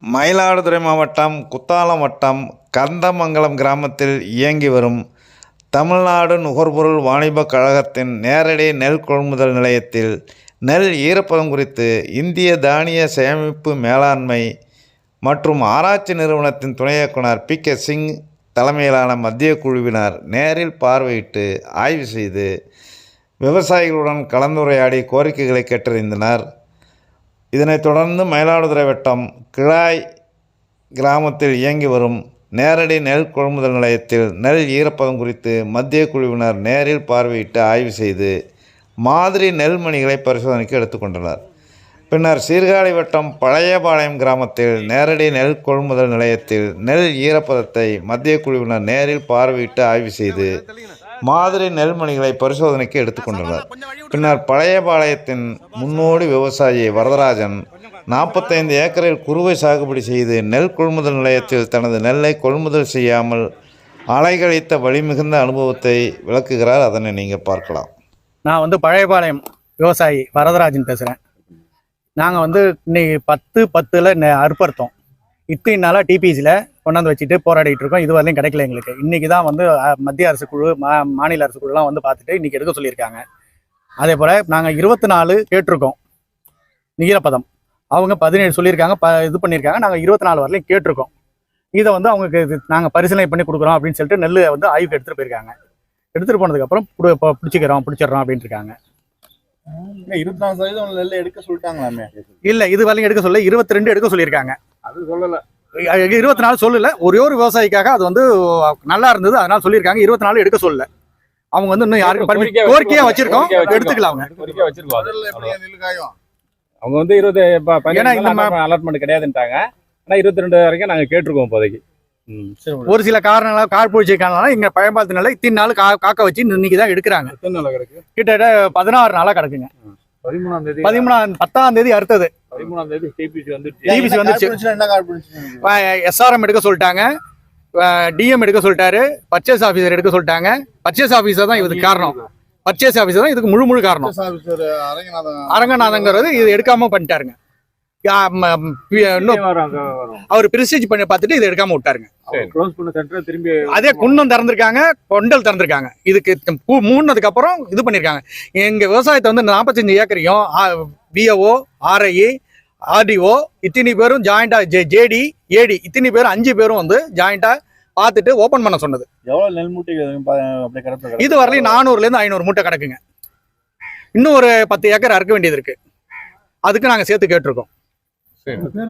மயிலாடுதுறை மாவட்டம் குத்தாலம் வட்டம் கந்தமங்கலம் கிராமத்தில் இயங்கி வரும் தமிழ்நாடு நுகர்பொருள் வாணிபக் கழகத்தின் நேரடி நெல் கொள்முதல் நிலையத்தில் நெல் ஈரப்பதம் குறித்து இந்திய தானிய சேமிப்பு மேலாண்மை மற்றும் ஆராய்ச்சி நிறுவனத்தின் துணை இயக்குனர் பி.கே. சிங் தலைமையிலான மத்திய குழுவினர் நேரில் பார்வையிட்டு ஆய்வு செய்து விவசாயிகளுடன் கலந்துரையாடி கோரிக்கைகளை கேட்டறிந்தனர். இதனைத் தொடர்ந்து மயிலாடுதுறை வட்டம் கிழாய் கிராமத்தில் இயங்கி வரும் நேரடி நெல் கொள்முதல் நிலையத்தில் நெல் ஈரப்பதம் குறித்து மத்திய குழுவினர் நேரில் பார்வையிட்டு ஆய்வு செய்து மாதிரி நெல்மணிகளை பரிசோதனைக்கு எடுத்துக்கொண்டனர். பின்னர் சீர்காழி வட்டம் பழையபாளையம் கிராமத்தில் நேரடி நெல் கொள்முதல் நிலையத்தில் நெல் ஈரப்பதத்தை மத்திய குழுவினர் நேரில் பார்வையிட்டு ஆய்வு செய்து மாதிரி நெல்மணிகளை பரிசோதனைக்கு எடுத்துக்கொண்டனர். பின்னர் பழையபாளையத்தின் முன்னோடி விவசாயி வரதராஜன் 45 ஏக்கரில் குறுவை சாகுபடி செய்து நெல் கொள்முதல் நிலையத்தில் தனது நெல்லை கொள்முதல் செய்யாமல் அலைகழித்த வழிமிகுந்த அனுபவத்தை விளக்குகிறார். அதனை நீங்கள் பார்க்கலாம். நான் பழையபாளையம் விவசாயி வரதராஜன் பேசுகிறேன். நாங்கள் இன்னைக்கு 10/10 அறுப்பறுத்தோம். இத்தனை நாளாக டிபிசியில் கொண்டாந்து வச்சுட்டு போராடிட்டு இருக்கோம். இது வரையும் கிடைக்கல எங்களுக்கு. இன்றைக்கி தான் மத்திய அரசு குழு மாநில அரசு குழுலாம் பார்த்துட்டு இன்றைக்கி எடுக்க சொல்லியிருக்காங்க. அதே போல் நாங்கள் 24 கேட்டிருக்கோம் ஈரப்பதம். அவங்க 17 சொல்லியிருக்காங்க, இது பண்ணியிருக்காங்க. நாங்கள் 24 வரலையும் கேட்டிருக்கோம். இதை அவங்க நாங்கள் பரிசீலனை பண்ணி கொடுக்குறோம் அப்படின்னு சொல்லிட்டு நெல் ஆய்வுக்கு எடுத்துகிட்டு போயிருக்காங்க. எடுத்துகிட்டு போனதுக்கப்புறம் பிடிச்சிக்கிறோம் அப்படின்ட்டு இருக்காங்க. 24% நெல் எடுக்க சொல்லிட்டாங்களாமே? இல்லை, இது வரையும் எடுக்க சொல்ல 22 எடுக்க சொல்லியிருக்காங்க. அது சொல்லலை, 24 சொல்லல. ஒரே ஒரு விவசாயிக்காக அது நல்லா இருந்தது, அதனால சொல்லியிருக்காங்க. 24 எடுக்க சொல்லல. அவங்க இன்னும் யாருக்கும் கோரிக்கையா வச்சிருக்கோம், எடுத்துக்கலாம். அவங்க 20 அலாட்மெண்ட் கிடையாதுன்ட்டாங்க. ஆனா 22 வரைக்கும் நாங்க கேட்டிருக்கோம் இப்போதைக்கு. ஒரு சில காரணங்களால காழ்ப்புணர்ச்சி காரணம் இங்க பயன்பாட்டினால இத்தனை நாள் காக்க வச்சு இன்னைக்கு தான் எடுக்கிறாங்க. கிட்டத்தட்ட 16 நாளா கிடக்குங்க. 10ஆம் தேதி அறுத்தது. 13ஆம் தேதி டிபிசி வந்துச்சு. எஸ்ஆர்எம் எடுக்க சொல்லிட்டாங்க, டிஎம் எடுக்க சொல்லிட்டாரு, பர்ச்சேஸ் ஆஃபீஸர் எடுக்க சொல்லிட்டாங்க. பர்ச்சேஸ் ஆஃபீஸர் தான் இதுக்கு காரணம். பர்ச்சேஸ் ஆஃபீஸர் தான் இதுக்கு முழு காரணம். அரங்கநாதங்கிறது இது எடுக்காம பண்ணிட்டாருங்க. அவர் பிரிஸ்டேஜ் பண்ணி பார்த்துட்டு இதை எடுக்காம விட்டாருங்க. அதே குன்னம் திறந்திருக்காங்க, கொண்டல் திறந்திருக்காங்க. இதுக்கு மூணுனதுக்கு அப்புறம் இது பண்ணிருக்காங்க. எங்க விவசாயத்தை 45 ஏக்கரையும் விஓ, ஆர்ஐ, ஆர்டிஓ இத்தனை பேரும் ஜாயிண்டா, ஜேடி, ஏடி இத்தனை பேரும் 5 பேரும் ஜாயிண்டா பார்த்துட்டு ஓபன் பண்ண சொன்னது. எவ்வளவு நெல் மூட்டை இது வரலையும் 400லேருந்து 500 மூட்டை கிடக்குங்க. இன்னும் ஒரு 10 ஏக்கர் அறுக்க வேண்டியது இருக்கு. அதுக்கு நாங்க சேர்த்து கேட்டிருக்கோம்.